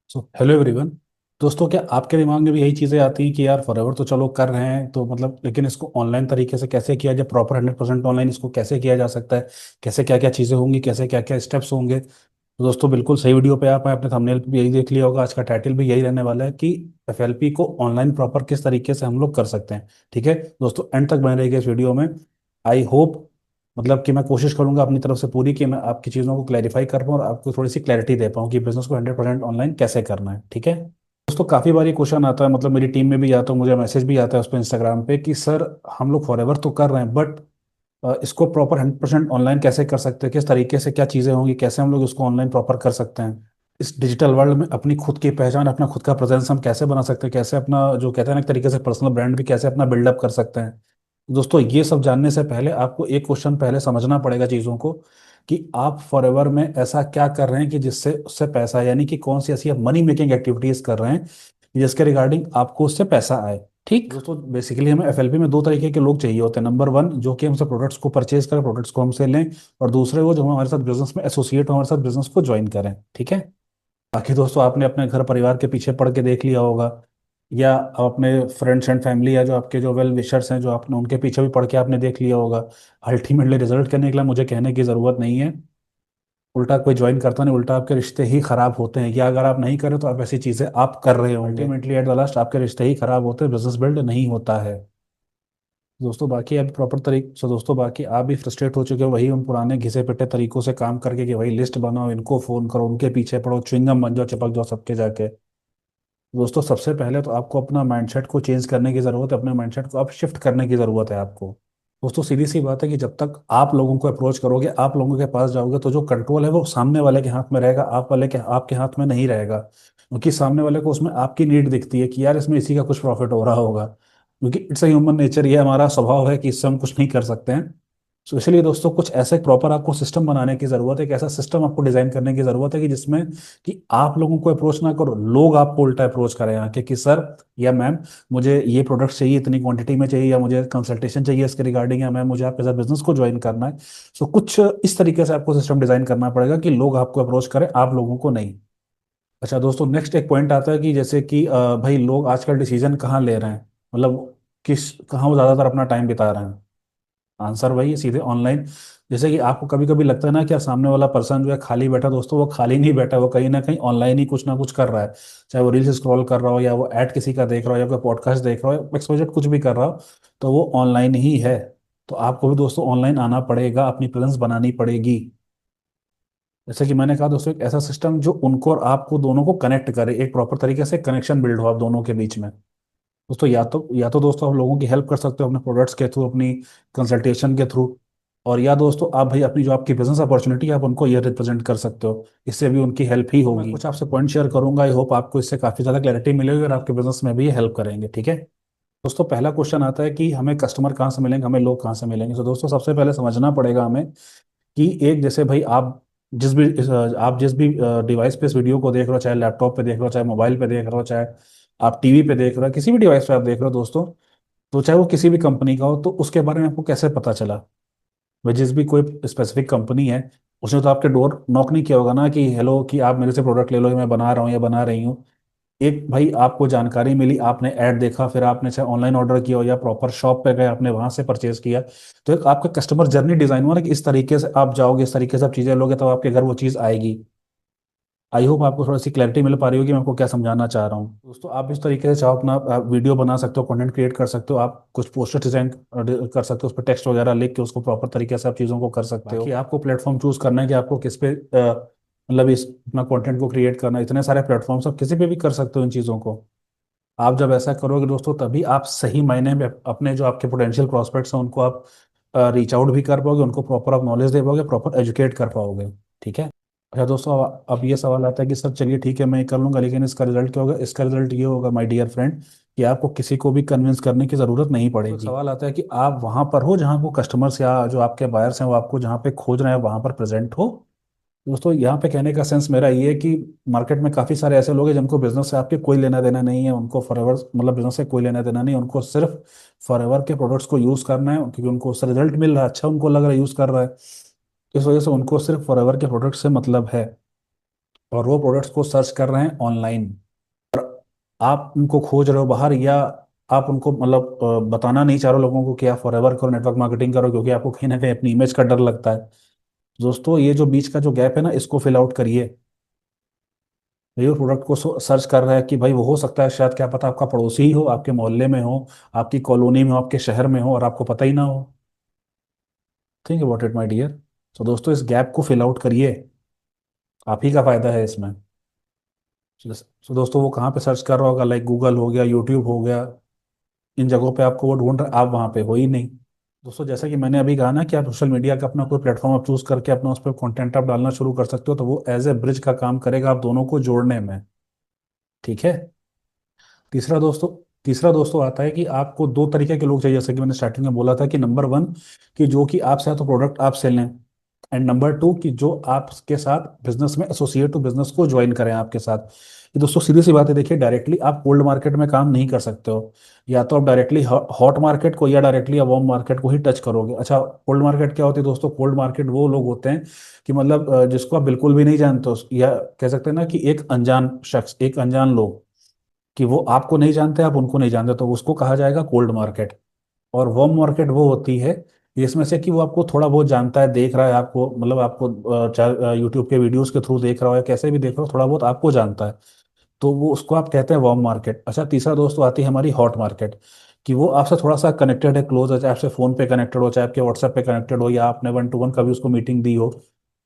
Hello everyone. दोस्तों, क्या आपके दिमाग में भी यही चीज़ें आती हैं कि यार फॉरएवर तो चलो कर रहे हैं तो मतलब, लेकिन इसको ऑनलाइन तरीके से कैसे किया जाए, प्रॉपर 100% ऑनलाइन इसको कैसे किया जा सकता है, कैसे क्या क्या चीज़ें होंगी, कैसे क्या क्या स्टेप्स होंगे। तो दोस्तों बिल्कुल सही वीडियो पे आप हैं। अपने थंबनेल पे भी यही देख लिया होगा, आज का टाइटल भी यही रहने वाला है कि एफएलपी को ऑनलाइन प्रॉपर किस तरीके से हम लोग कर सकते हैं। ठीक है दोस्तों, एंड तक बने रहिएगा इस वीडियो में। आई होप मतलब कि मैं कोशिश करूंगा अपनी तरफ से पूरी कि मैं आपकी चीज़ों को क्लैरिफाई कर पाऊँ और आपको थोड़ी सी क्लैरिटी दे पाऊँ कि बिजनेस को 100% ऑनलाइन कैसे करना है। ठीक है दोस्तों, काफ़ी बार ये क्वेश्चन आता है, मतलब मेरी टीम में भी आता है, मुझे मैसेज भी आता है उस पर इंस्टाग्राम पे कि सर हम लोग फॉरएवर तो कर रहे हैं बट इसको प्रॉपर 100% ऑनलाइन कैसे कर सकते हैं, किस तरीके से क्या चीज़ें होंगी, कैसे हम लोग इसको ऑनलाइन प्रॉपर कर सकते हैं। इस डिजिटल वर्ल्ड में अपनी खुद की पहचान, अपना खुद का प्रेजेंस हम कैसे बना सकते हैं, कैसे अपना जो कहते हैं ना एक तरीके से पर्सनल ब्रांड भी कैसे अपना बिल्डअप कर सकते हैं। दोस्तों ये सब जानने से पहले आपको एक क्वेश्चन पहले समझना पड़ेगा चीज़ों को, कि आप फॉरएवर में ऐसा क्या कर रहे हैं कि जिससे उससे पैसा, यानी कि कौन सी ऐसी मनी मेकिंग एक्टिविटीज कर रहे हैं जिसके रिगार्डिंग आपको उससे पैसा आए। ठीक दोस्तों, बेसिकली हमें एफएलपी में दो तरीके के लोग चाहिए होते हैं। नंबर वन, जो कि हमसे प्रोडक्ट्स को परचेज करें, प्रोडक्ट्स को हमसे लें। और दूसरे वो जो हमारे साथ बिजनेस में एसोसिएट हो, हमारे साथ बिजनेस को ज्वाइन करें। ठीक है। बाकी दोस्तों आपने अपने घर परिवार के पीछे पड़ के देख लिया होगा, या आप अपने फ्रेंड्स एंड फैमिली या जो आपके जो वेल विशर्स हैं जो आपने उनके पीछे भी पड़ के आपने देख लिया होगा। अल्टीमेटली रिजल्ट करने के लिए मुझे कहने की ज़रूरत नहीं है। उल्टा कोई ज्वाइन करता नहीं, उल्टा आपके रिश्ते ही खराब होते हैं, या अगर आप नहीं करें तो आप ऐसी चीज़ें आप कर रहे हो, अल्टीमेटली एट द लास्ट आपके रिश्ते ही खराब होते हैं, बिजनेस बिल्ड नहीं होता है। दोस्तों बाकी अब प्रॉपर तरीके से, दोस्तों बाकी आप भी फ्रस्ट्रेट हो चुके हो वही उन पुराने घिसे पिटे तरीकों से काम करके, कि वही लिस्ट बनाओ, इनको फोन करो, उनके पीछे पड़ो, च्युइंगम बन जाओ, चिपक जाओ सबके जाके। दोस्तों सबसे पहले तो आपको अपना माइंडसेट को चेंज करने की ज़रूरत है, अपने माइंडसेट को आप शिफ्ट करने की ज़रूरत है आपको। दोस्तों सीधी सी बात है कि जब तक आप लोगों को अप्रोच करोगे, आप लोगों के पास जाओगे, तो जो कंट्रोल है वो सामने वाले के हाथ में रहेगा, आप वाले के आपके हाथ में नहीं रहेगा। क्योंकि सामने वाले को उसमें आपकी नीड दिखती है कि यार इसमें इसी का कुछ प्रॉफिट हो रहा होगा, क्योंकि इट्स अ ह्यूमन नेचर, ये हमारा स्वभाव है कि इससे हम कुछ नहीं कर सकते हैं। तो इसलिए दोस्तों कुछ ऐसे प्रॉपर आपको सिस्टम बनाने की जरूरत है, एक ऐसा सिस्टम आपको डिजाइन करने की जरूरत है कि जिसमें कि आप लोगों को अप्रोच ना करो, लोग आपको उल्टा अप्रोच करें आके कि सर या मैम मुझे ये प्रोडक्ट चाहिए, इतनी क्वांटिटी में चाहिए, या मुझे कंसल्टेशन चाहिए इसके रिगार्डिंग, या मैम मुझे आपके साथ बिजनेस को ज्वाइन करना है। सो कुछ इस तरीके से आपको सिस्टम डिजाइन करना पड़ेगा कि लोग आपको अप्रोच करें, आप लोगों को नहीं। अच्छा दोस्तों, नेक्स्ट एक पॉइंट आता है कि जैसे कि भाई लोग आजकल डिसीजन कहाँ ले रहे हैं, मतलब किस कहाँ वो ज़्यादातर अपना टाइम बिता रहे हैं। आंसर वही है, सीधे ऑनलाइन। जैसे कि आपको कभी कभी लगता है ना कि यार सामने वाला पर्सन जो है खाली बैठा, दोस्तों वो खाली नहीं बैठा, वो कहीं ना कहीं ऑनलाइन ही कुछ ना कुछ कर रहा है। चाहे वो रील्स स्क्रॉल कर रहा हो, या वो ऐड किसी का देख रहा हो, या कोई पॉडकास्ट देख रहा हो, एक्सपोजर कुछ भी कर रहा हो, तो वो ऑनलाइन ही है। तो आपको भी दोस्तों ऑनलाइन आना पड़ेगा, अपनी प्रेजेंस बनानी पड़ेगी। जैसे कि मैंने कहा दोस्तों, एक ऐसा सिस्टम जो उनको और आपको दोनों को कनेक्ट करे, एक प्रॉपर तरीके से कनेक्शन बिल्ड हो आप दोनों के बीच में। दोस्तों या तो दोस्तों आप लोगों की हेल्प कर सकते हो अपने प्रोडक्ट्स के थ्रू, अपनी कंसल्टेशन के थ्रू। और या दोस्तों आप भाई अपनी जो आपकी बिजनेस अपॉर्चुनिटी है आप उनको ये रिप्रेजेंट कर सकते हो, इससे भी उनकी हेल्प ही होगी। मैं कुछ आपसे पॉइंट शेयर करूंगा, आई होप आपको इससे काफ़ी ज़्यादा क्लैरिटी मिलेगी और आपके बिजनेस में भी ये हेल्प करेंगे। ठीक है दोस्तों, पहला क्वेश्चन आता है कि हमें कस्टमर कहाँ से मिलेंगे, हमें लोग कहाँ से मिलेंगे। तो दोस्तों सबसे पहले समझना पड़ेगा हमें कि एक जैसे भाई आप जिस भी डिवाइस पे इस वीडियो को देख रहे हो, चाहे लैपटॉप पे देख रहे हो, चाहे मोबाइल पे देख रहे हो, चाहे आप टीवी पे देख रहे हो, किसी भी डिवाइस पे आप देख रहे हो दोस्तों, तो चाहे वो किसी भी कंपनी का हो, तो उसके बारे में आपको कैसे पता चला। भाई जिस भी कोई स्पेसिफिक कंपनी है, उसने तो आपके डोर नॉक नहीं किया होगा ना कि हेलो कि आप मेरे से प्रोडक्ट ले लो, ये मैं बना रहा हूँ या बना रही हूँ। एक भाई आपको जानकारी मिली, आपने ऐड देखा, फिर आपने चाहे ऑनलाइन ऑर्डर किया हो या प्रॉपर शॉप पे गए आपने वहां से परचेज किया, तो एक आपका कस्टमर जर्नी डिजाइन हुआ ना कि इस तरीके से आप जाओगे, इस तरीके से आप चीजें लोगे, तब आपके घर वो चीज आएगी। आई होप आपको थोड़ी सी क्लैरिटी मिल पा रही होगी मैं आपको क्या समझाना चाह रहा हूँ। दोस्तों आप इस तरीके से चाहो अपना वीडियो बना सकते हो, कंटेंट क्रिएट कर सकते हो, आप कुछ पोस्टर डिजाइन कर सकते हो, उस पर टेक्स्ट वगैरह लिख के उसको प्रॉपर तरीके से आप चीज़ों को कर सकते हो। बाकी आपको प्लेटफॉर्म चूज करना है कि आपको किस पे मतलब इस अपना कंटेंट को क्रिएट करना है। इतने सारे प्लेटफॉर्म्स आप किसी पे भी कर सकते हो इन चीज़ों को। आप जब ऐसा करोगे दोस्तों, तभी आप सही मायने में अपने जो आपके पोटेंशियल प्रॉस्पेक्ट्स हैं उनको आप रीच आउट भी कर पाओगे, उनको प्रॉपर आप नॉलेज दे पाओगे, प्रॉपर एजुकेट कर पाओगे। ठीक है। अच्छा दोस्तों, अब ये सवाल आता है कि सर चलिए ठीक है मैं ये कर लूंगा, लेकिन इसका रिजल्ट क्या होगा। इसका रिजल्ट ये होगा माय डियर फ्रेंड, कि आपको किसी को भी कन्विंस करने की जरूरत नहीं पड़ेगी। तो सवाल आता है कि आप वहां पर हो जहां को कस्टमर्स या जो आपके बायर्स हैं वो आपको जहां पे खोज रहे हैं वहां पर प्रेजेंट हो। दोस्तों यहाँ पे कहने का सेंस मेरा ये है कि मार्केट में काफ़ी सारे ऐसे लोग हैं जिनको बिजनेस से आपके कोई लेना देना नहीं है, उनको फॉरएवर मतलब बिजनेस से कोई लेना देना नहीं है, उनको सिर्फ फॉरएवर के प्रोडक्ट्स को यूज़ करना है, क्योंकि उनको उससे रिजल्ट मिल रहा है, अच्छा उनको लग रहा है, यूज़ कर रहा है। इस वजह से उनको सिर्फ फॉरएवर के प्रोडक्ट से मतलब है। और वो प्रोडक्ट्स को सर्च कर रहे हैं ऑनलाइन, आप उनको खोज रहे हो बाहर, या आप उनको मतलब बताना नहीं चाह रहे हो लोगों को कि आप फॉरएवर करो, नेटवर्क मार्केटिंग करो, क्योंकि आपको कहीं ना कहीं अपनी इमेज का डर लगता है। दोस्तों ये जो बीच का जो गैप है ना, इसको फिल आउट करिए। ये प्रोडक्ट को सर्च कर रहा है कि भाई वो हो सकता है, शायद क्या पता आपका पड़ोसी ही हो, आपके मोहल्ले में हो, आपकी कॉलोनी में हो, आपके शहर में हो, और आपको पता ही ना हो। Think about it my dear. तो दोस्तों इस गैप को फिल आउट करिए, आप ही का फायदा है इसमें। तो दोस्तों वो कहाँ पे सर्च कर रहा होगा? लाइक गूगल हो गया, यूट्यूब हो गया, इन जगहों पे आपको वो ढूंढ रहा है, आप वहाँ पे हो ही नहीं। दोस्तों जैसा कि मैंने अभी कहा ना कि आप सोशल मीडिया का अपना कोई प्लेटफॉर्म आप चूज करके अपना उस पर कंटेंट आप डालना शुरू कर सकते हो, तो वो एज ए ब्रिज का काम करेगा आप दोनों को जोड़ने में। ठीक है। तीसरा दोस्तों तीसरा दोस्तों आता है कि आपको दो तरीके के लोग चाहिए, जैसे कि मैंने स्टार्टिंग में बोला था कि नंबर वन, कि जो कि आपसे या तो प्रोडक्ट आप सेल लें, एंड नंबर टू कि जो आपके साथ बिजनेस में एसोसिएट टू बिजनेस को ज्वाइन करें आपके साथ। ये दोस्तों सीधी सी बात है, देखिए डायरेक्टली आप कोल्ड मार्केट में काम नहीं कर सकते हो। या तो आप डायरेक्टली हॉट मार्केट को, या डायरेक्टली आप वार्म मार्केट को ही टच करोगे। अच्छा, कोल्ड मार्केट क्या होती है दोस्तों? कोल्ड मार्केट वो लोग होते हैं कि मतलब जिसको आप बिल्कुल भी नहीं जानते हो, या कह सकते हैं ना कि एक अनजान शख्स, एक अनजान लोग, कि वो आपको नहीं जानते, आप उनको नहीं जानते, तो उसको कहा जाएगा कोल्ड मार्केट। और वार्म मार्केट वो होती है इसमें से कि वो आपको थोड़ा बहुत जानता है, देख रहा है आपको, मतलब आपको यूट्यूब के वीडियोस के थ्रू देख रहा हो या कैसे भी देख रहा हो, थोड़ा बहुत आपको जानता है, तो वो उसको आप कहते हैं वार्म मार्केट। अच्छा, तीसरा दोस्तों आती है हमारी हॉट मार्केट, कि वो आपसे थोड़ा सा कनेक्टेड है, क्लोज है, चाहे आपसे फोन पे कनेक्टेड हो, चाहे आपके व्हाट्सएप पे कनेक्टेड हो, या आपने वन टू वन कभी उसको मीटिंग दी हो,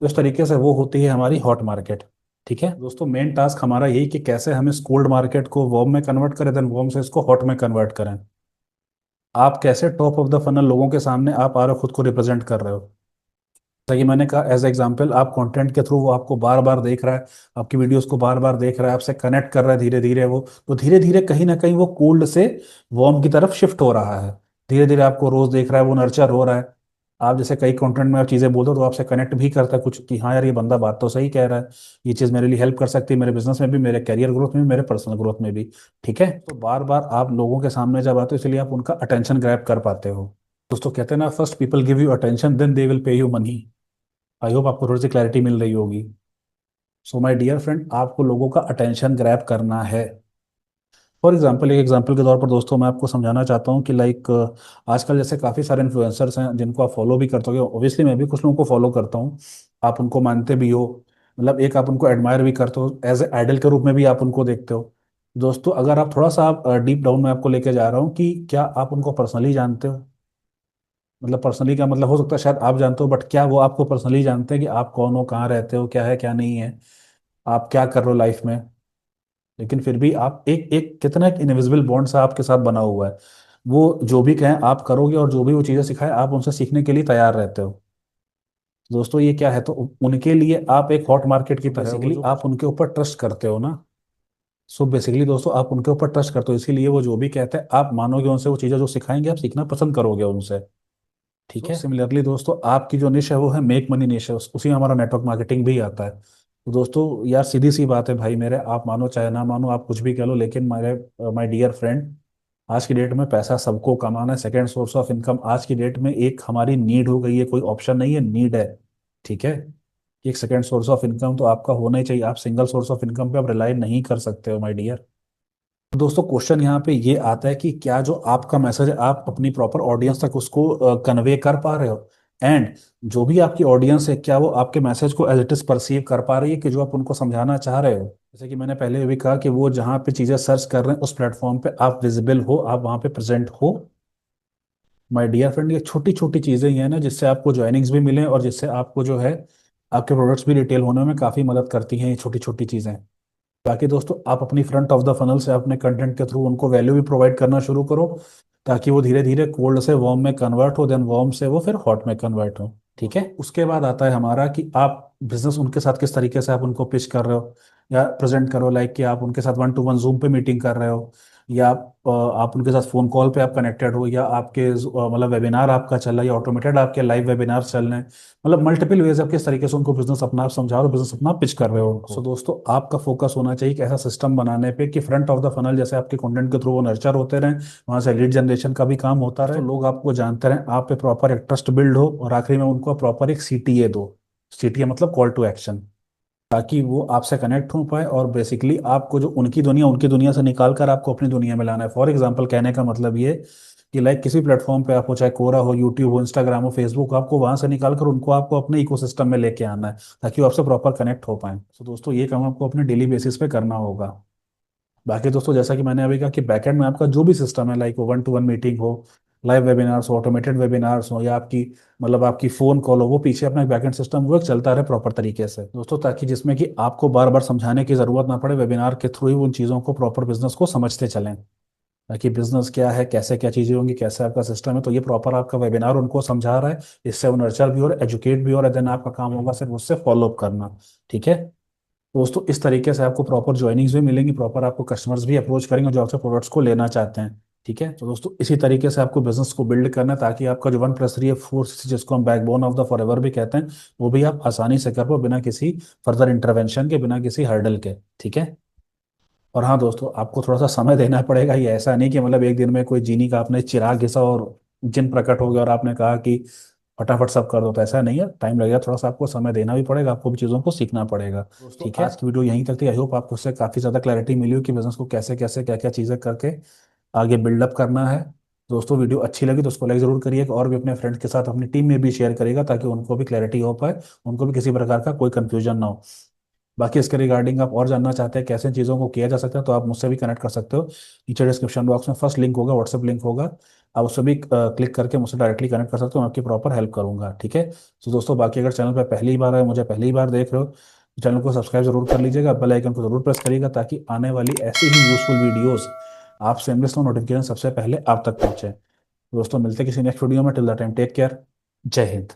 तो इस तरीके से वो होती है हमारी हॉट मार्केट। ठीक है दोस्तों, मेन टास्क हमारा यही कि कैसे हम इस कोल्ड मार्केट को वार्म में कन्वर्ट करें, देन वार्म से इसको हॉट में कन्वर्ट करें। आप कैसे टॉप ऑफ द फनल लोगों के सामने आप आ रहे हो, खुद को रिप्रेजेंट कर रहे हो। जैसा कि मैंने कहा एज एग्जाम्पल, आप कंटेंट के थ्रू वो आपको बार बार देख रहा है, आपकी वीडियोस को बार बार देख रहा है, आपसे कनेक्ट कर रहा है धीरे धीरे वो, तो धीरे धीरे कहीं ना कहीं वो कोल्ड से वार्म की तरफ शिफ्ट हो रहा है। धीरे धीरे आपको रोज देख रहा है, वो नर्चर हो रहा है। आप जैसे कई कंटेंट में आप चीज़ें बोल दो तो आपसे कनेक्ट भी करता है कुछ, कि हाँ यार ये बंदा बात तो सही कह रहा है, ये चीज़ मेरे लिए हेल्प कर सकती है, मेरे बिजनेस में भी, मेरे करियर ग्रोथ में भी, मेरे पर्सनल ग्रोथ में भी। ठीक है, तो बार बार आप लोगों के सामने जब आते हो, इसलिए आप उनका अटेंशन ग्रैब कर पाते हो। दोस्तों कहते हैं ना, first people give you attention then they will pay you money. I hope आपको थोड़ी सी क्लैरिटी मिल रही होगी। सो माय डियर फ्रेंड, आपको लोगों का अटेंशन ग्रैब करना है। फॉर एग्जाम्पल, एक एग्जाम्पल के तौर पर दोस्तों मैं आपको समझाना चाहता हूँ कि लाइक आजकल जैसे काफ़ी सारे इन्फ्लुएंसर्स हैं जिनको आप फॉलो भी करते हो, ऑब्वियसली मैं भी कुछ लोगों को फॉलो करता हूँ, आप उनको मानते भी हो, मतलब एक आप उनको एडमायर भी करते हो, एज ए आइडल के रूप में भी आप उनको देखते हो। दोस्तों अगर आप थोड़ा सा आप डीप डाउन में आपको लेके जा रहा हूँ कि क्या आप उनको पर्सनली जानते हो? मतलब पर्सनली का मतलब हो सकता है शायद आप जानते हो, बट क्या वो आपको पर्सनली जानते हैं कि आप कौन हो, कहाँ रहते हो, क्या है क्या नहीं है, आप क्या कर रहे हो लाइफ में? लेकिन फिर भी आप एक एक कितना एक इनविजिबल बॉन्ड सा आपके साथ बना हुआ है। वो जो भी कहें आप करोगे, और जो भी वो चीज़ें सिखाए आप उनसे सीखने के लिए तैयार रहते हो। दोस्तों ये क्या है, तो उनके लिए आप एक हॉट मार्केट की तरह, बेसिकली आप उनके ऊपर ट्रस्ट करते हो ना। सो बेसिकली दोस्तों आप उनके ऊपर ट्रस्ट करते हो, इसीलिए वो जो भी कहते हैं आप मानोगे उनसे, वो चीज़ें जो सिखाएंगे आप सीखना पसंद करोगे उनसे। ठीक है, सिमिलरली दोस्तों आपकी जो निश है वो है मेक मनी निश है, उसी में हमारा नेटवर्क मार्केटिंग भी आता है। तो दोस्तों यार सीधी सी बात है भाई मेरे, आप मानो चाहे ना मानो, आप कुछ भी कह लो, लेकिन मेरे माय डियर फ्रेंड, आज की डेट में पैसा सबको कमाना है, सेकेंड सोर्स ऑफ इनकम आज की डेट में एक हमारी नीड हो गई है, कोई ऑप्शन नहीं है, नीड है। ठीक है, एक सेकेंड सोर्स ऑफ इनकम तो आपका होना ही चाहिए, आप सिंगल सोर्स ऑफ इनकम पे आप रिलाई नहीं कर सकते हो माय डियर। दोस्तों क्वेश्चन यहाँ पे ये आता है कि क्या जो आपका मैसेज है आप अपनी प्रॉपर ऑडियंस तक उसको कन्वे कर पा रहे हो, एंड जो भी आपकी ऑडियंस है क्या वो आपके मैसेज को एज इट इज परसीव कर पा रही है, कि जो आप उनको समझाना चाह रहे हो। जैसे कि मैंने पहले भी कहा कि वो जहाँ पे चीज़ें सर्च कर रहे हैं उस प्लेटफॉर्म पे आप विजिबल हो, आप वहाँ पे प्रेजेंट हो। माय डियर फ्रेंड, ये छोटी छोटी चीज़ें ही है ना जिससे आपको ज्वाइनिंग्स भी मिले, और जिससे आपको जो है आपके प्रोडक्ट्स भी रिटेल होने में काफ़ी मदद करती हैं ये छोटी छोटी चीज़ें। बाकी दोस्तों आप अपनी फ्रंट ऑफ द फनल से अपने कंटेंट के थ्रू उनको वैल्यू भी प्रोवाइड करना शुरू करो, ताकि वो धीरे धीरे कोल्ड से वार्म में कन्वर्ट हो, देन वार्म से वो फिर हॉट में कन्वर्ट हो। ठीक है, उसके बाद आता है हमारा कि आप बिजनेस उनके साथ किस तरीके से आप उनको पिच कर रहे हो या प्रेजेंट करो, लाइक कि आप उनके साथ वन टू वन जूम पे मीटिंग कर रहे हो, या आप उनके साथ फोन कॉल पे आप कनेक्टेड हो, या आपके मतलब वेबिनार आपका चल रहा है, या ऑटोमेटेड आपके लाइव वेबिनार चल रहे हैं। मतलब मल्टीपल वेज आप किस तरीके से उनको बिजनेस अपना आप समझा रहे हो, बिजनेस अपना पिच कर रहे हो उनको। सो दोस्तों आपका फोकस होना चाहिए कि ऐसा सिस्टम बनाने पे कि फ्रंट ऑफ द फनल जैसे आपके कंटेंट के थ्रू वो नर्चर होते रहें, वहां से लीड जनरेशन का भी काम होता रहे, तो लोग आपको जानते रहें, आप पे प्रॉपर एक ट्रस्ट बिल्ड हो, और आखिरी में उनको प्रॉपर एक सीटीए दो। सीटीए मतलब कॉल टू एक्शन। ताकि वो आपसे कनेक्ट हो पाए और बेसिकली आपको जो उनकी दुनिया से निकाल कर आपको अपनी दुनिया में लाना है। फॉर एग्जांपल कहने का मतलब ये कि लाइक किसी प्लेटफॉर्म पे आप हो, चाहे कोरा हो, यूट्यूब हो, इंस्टाग्राम हो, फेसबुक हो, आपको वहां से निकाल कर उनको आपको अपने इकोसिस्टम में लेके आना है ताकि वो आपसे प्रॉपर कनेक्ट हो पाए। तो दोस्तों ये काम आपको अपने डेली बेसिस पे करना होगा। बाकी दोस्तों जैसा कि मैंने अभी कहा कि बैकएंड में आपका जो भी सिस्टम है, लाइक वो 1-to-1 मीटिंग हो, लाइव वेबिनार्स हो, ऑटोमेटेड वेबिनार्स हो, या आपकी मतलब आपकी फोन कॉल हो, वो पीछे अपना बैकएंड सिस्टम वर्क चलता रहे प्रॉपर तरीके से दोस्तों, ताकि जिसमें कि आपको बार बार समझाने की जरूरत ना पड़े, वेबिनार के थ्रू ही उन चीज़ों को प्रॉपर बिजनेस को समझते चलें। ताकि बिजनेस क्या है, कैसे क्या चीज़ें होंगी, कैसे आपका सिस्टम है, तो ये प्रॉपर आपका वेबिनार उनको समझा रहा है। इससे वो नर्चर भी हो रहा है, एजुकेट भी हो रहा है, देन आपका काम होगा सिर्फ उससे फॉलो अप करना। ठीक है दोस्तों, इस तरीके से आपको प्रॉपर ज्वाइनिंग्स भी मिलेंगी, प्रॉपर आपको कस्टमर्स भी अप्रोच करेंगे जो आपसे प्रोडक्ट्स को लेना चाहते हैं। ठीक है, तो दोस्तों इसी तरीके से आपको बिजनेस को बिल्ड करना है ताकि आपका जो 1+3 है, 4 जिसको हम बैकबोन ऑफ द फॉरएवर भी कहते हैं, वो भी आप आसानी से कर पाओ बिना किसी फर्दर इंटरवेंशन के, बिना किसी हर्डल के। ठीक है, और हाँ दोस्तों, आपको थोड़ा सा समय देना पड़ेगा। ये ऐसा नहीं कि मतलब एक दिन में कोई जीनी का आपने चिराग घिसा और जिन प्रकट हो गया और आपने कहा कि फटाफट सब कर दो, तो ऐसा नहीं है, टाइम लगेगा, थोड़ा सा आपको समय देना भी पड़ेगा, आपको भी चीज़ों को सीखना पड़ेगा दोस्तों। ठीक है, आज की वीडियो यहीं तक थी। आई होप आपको उससे काफ़ी ज़्यादा क्लैरिटी मिली हो कि बिजनेस को कैसे कैसे क्या क्या चीज़ें करके आगे बिल्डअप करना है। दोस्तों वीडियो अच्छी लगी तो उसको लाइक ज़रूर करिएगा और भी अपने फ्रेंड्स के साथ अपनी टीम में भी शेयर करिएगा ताकि उनको भी क्लैरिटी हो पाए, उनको भी किसी प्रकार का कोई कंफ्यूजन ना हो। बाकी इसके रिगार्डिंग आप और जानना चाहते हैं कैसे चीज़ों को किया जा सकता है तो आप मुझसे भी कनेक्ट कर सकते हो। नीचे डिस्क्रिप्शन बॉक्स में फर्स्ट लिंक होगा, व्हाट्सएप लिंक होगा, आप उससे भी क्लिक करके मुझसे डायरेक्टली कनेक्ट कर सकते हो, मैं आपकी प्रॉपर हेल्प करूंगा। ठीक है, तो दोस्तों बाकी अगर चैनल पर पहली बार है, मुझे पहली बार देख रहे हो, तो चैनल को सब्सक्राइब जरूर कर लीजिएगा, बेल आइकन को जरूर प्रेस करिएगा ताकि आने वाली ऐसी ही यूजफुल वीडियोस आपसे मिस नोटिफिकेशन सबसे पहले आप तक पहुंचे। दोस्तों मिलते हैं किसी नेक्स्ट वीडियो में, till the time take care, जय हिंद।